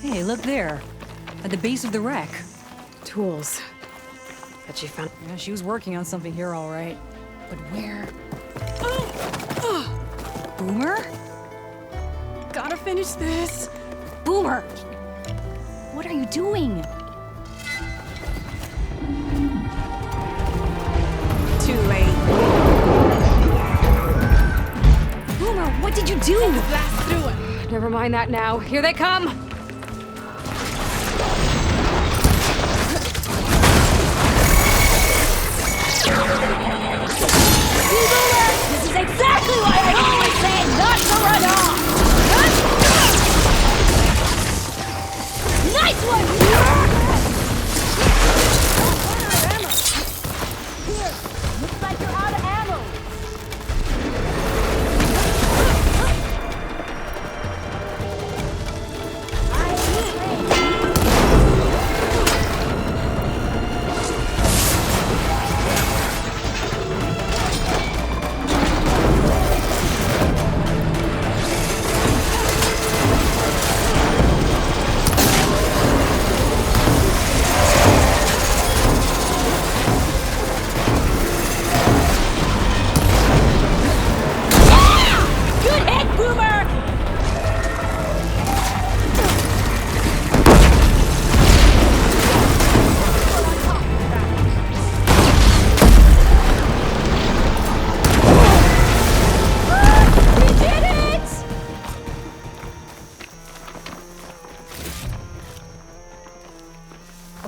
Hey, look there. At the base of the wreck. Tools. That she found. Yeah, she was working on something here, all right. But where? Boomer? Gotta finish this. Boomer! What are you doing? Too late. Boomer, what did you do? Blast through it. Never mind that now. Here they come! This is exactly why I always say not to run off! Nice one! Here, looks like you're out of ammo.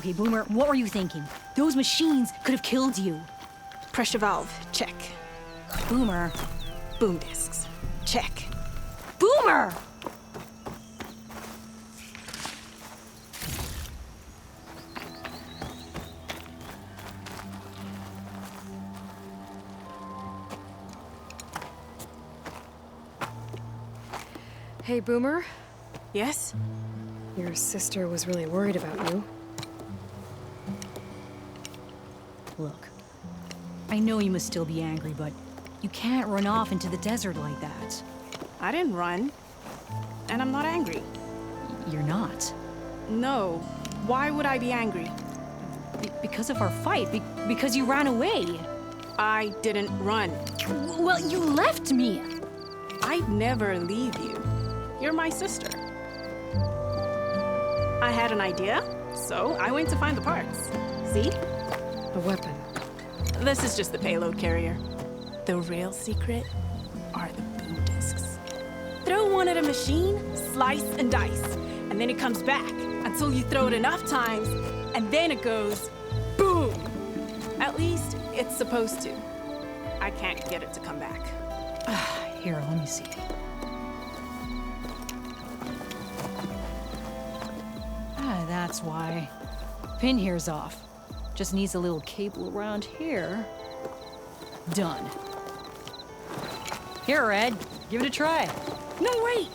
Okay, Boomer, what were you thinking? Those machines could have killed you. Pressure valve, check. Boomer. Boom discs, check. Boomer! Hey, Boomer. Yes? Your sister was really worried about you. Look, I know you must still be angry, but you can't run off into the desert like that. I didn't run. And I'm not angry. You're not. No. Why would I be angry? Because of our fight. Because you ran away. I didn't run. Well, you left me. I'd never leave you. You're my sister. I had an idea, so I went to find the parts. See? A weapon. This is just the payload carrier. The real secret are the boom discs. Throw one at a machine, slice and dice, and then it comes back until you throw it enough times, and then it goes boom. At least it's supposed to. I can't get it to come back. Here, let me see. That's why. Pin here's off. Just needs a little cable around here. Done. Here, Red. Give it a try. No, wait!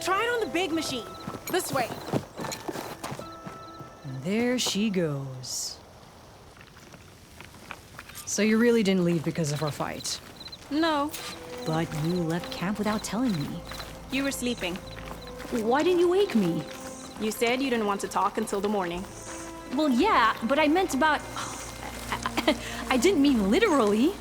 Try it on the big machine. This way. And there she goes. So you really didn't leave because of our fight? No. But you left camp without telling me. You were sleeping. Why didn't you wake me? You said you didn't want to talk until the morning. Well, yeah, but I meant about... I didn't mean literally.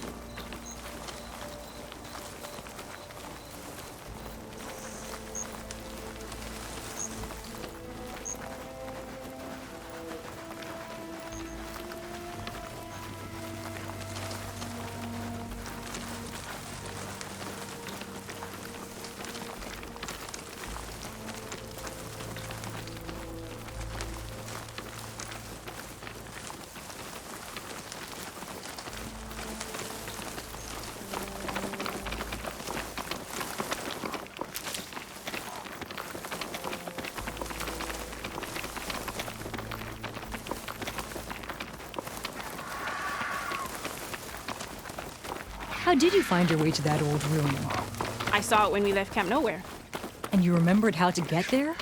How did you find your way to that old ruin? I saw it when we left Camp Nowhere. And you remembered how to get there?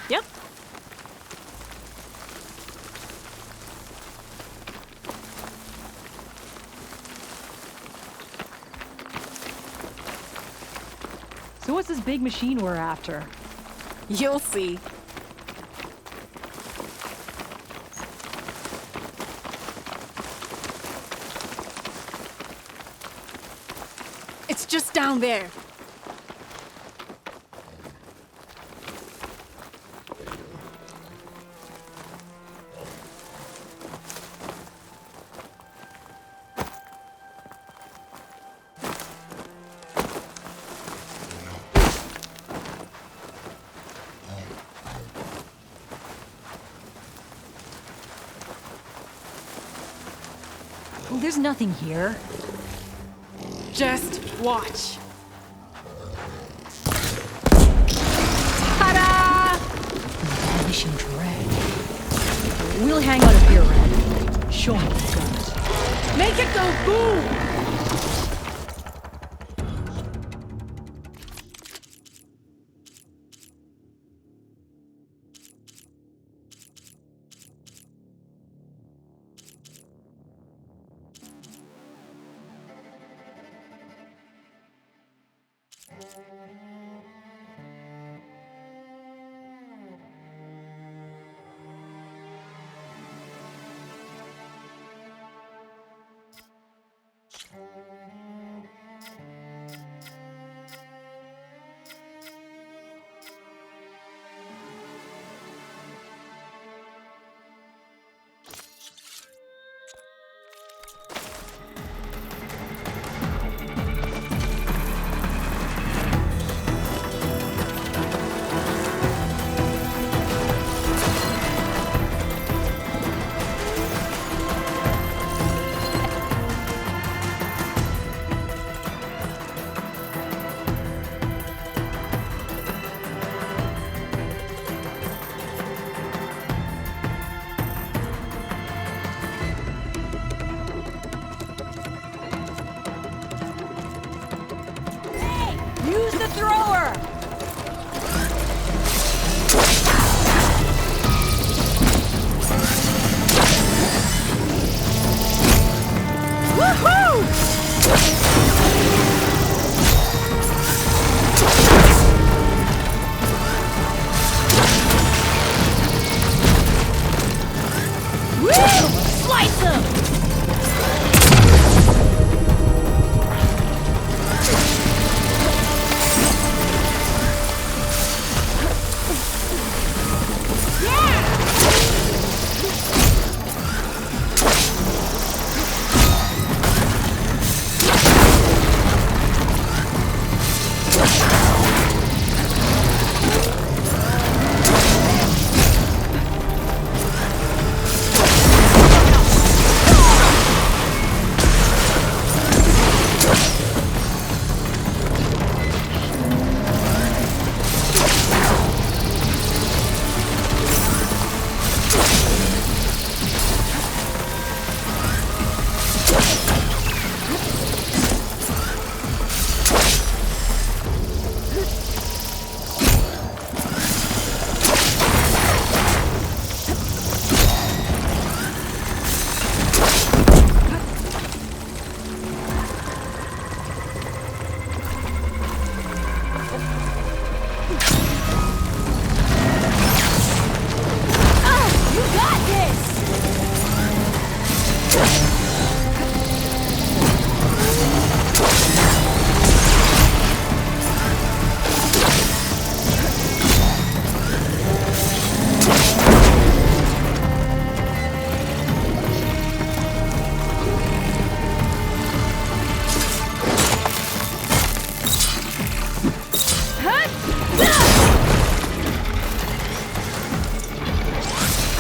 Yep. So what's this big machine we're after? You'll see. It's just down there. Well, there's nothing here. Just watch. Vanishing dread. We'll hang out up here, Red. Show me what's got. Make it go boom!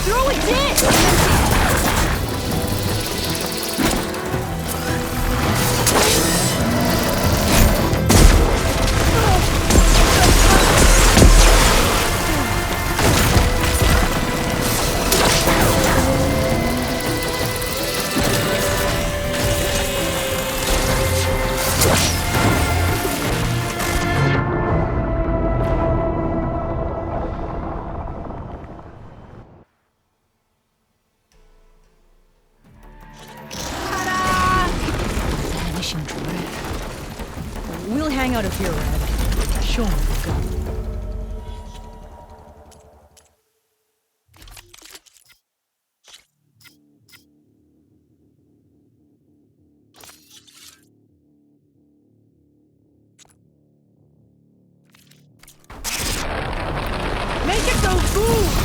Throw it in! We'll hang out up here, Red. Show me the gun. Make it go boom!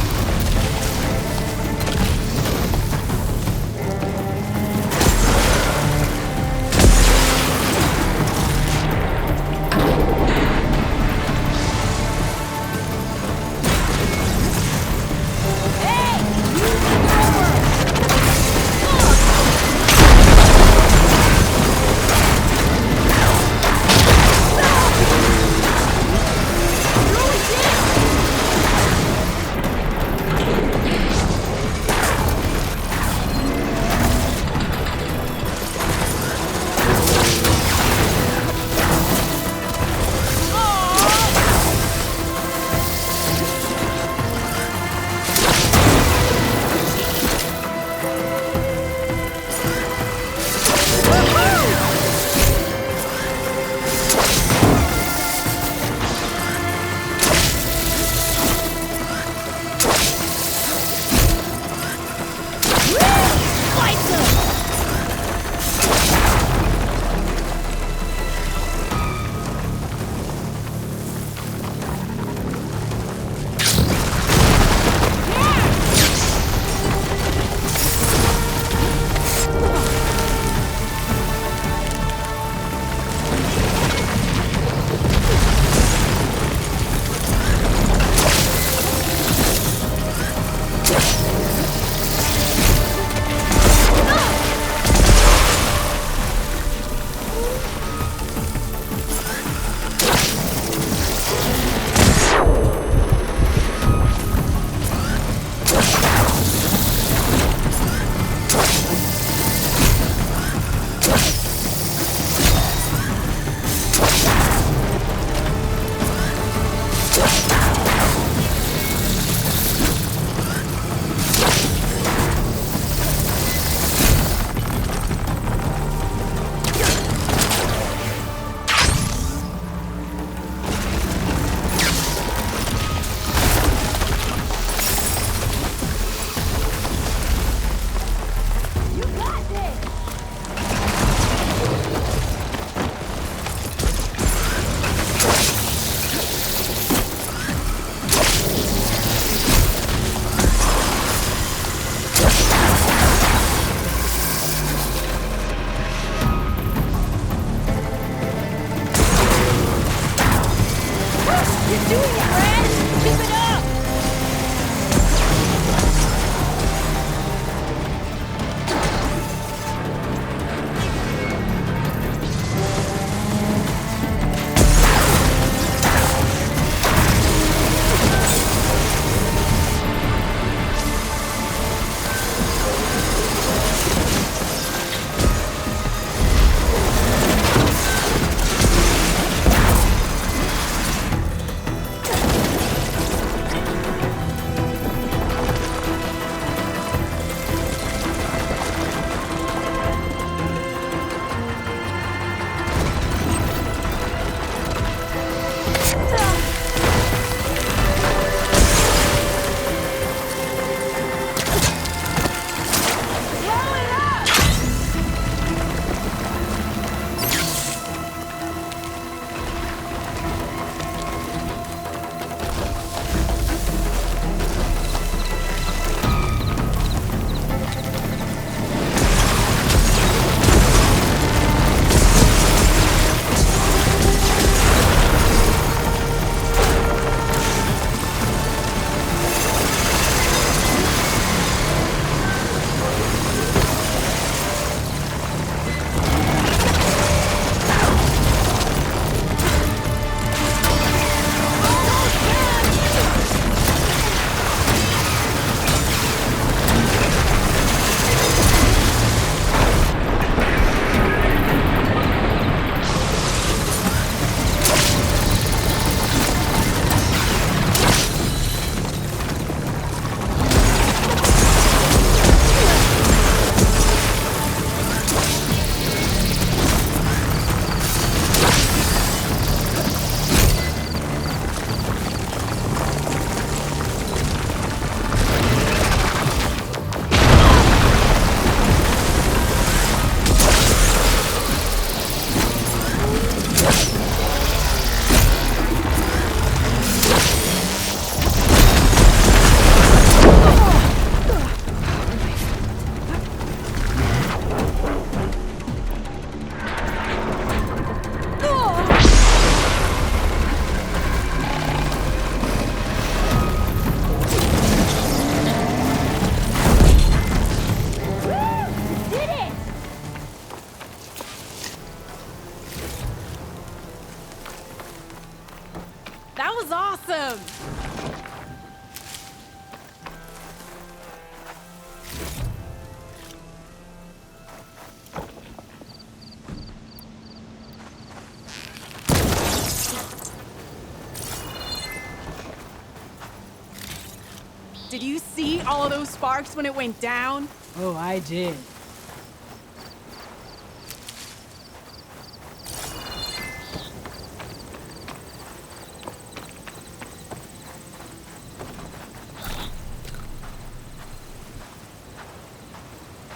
see all of those sparks when it went down? Oh, I did.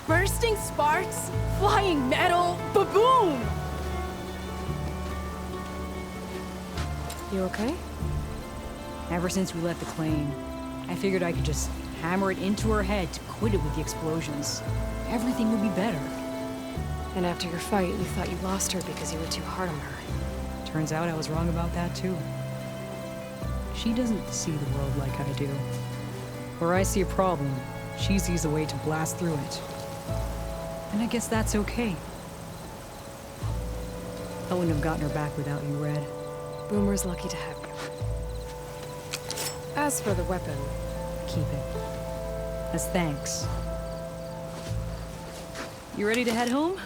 Bursting sparks, flying metal, ba-boom! You okay? Ever since we left the claim, I figured I could just hammer it into her head to quit it with the explosions. Everything would be better. And after your fight, you thought you lost her because you were too hard on her. Turns out I was wrong about that too. She doesn't see the world like I do. Where I see a problem, she sees a way to blast through it. And I guess that's okay. I wouldn't have gotten her back without you, Red. Boomer's lucky to have you. As for the weapon, keep it. As thanks. You ready to head home?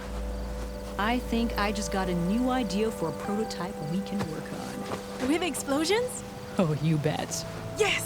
I think I just got a new idea for a prototype we can work on. With explosions? Oh, you bet. Yes!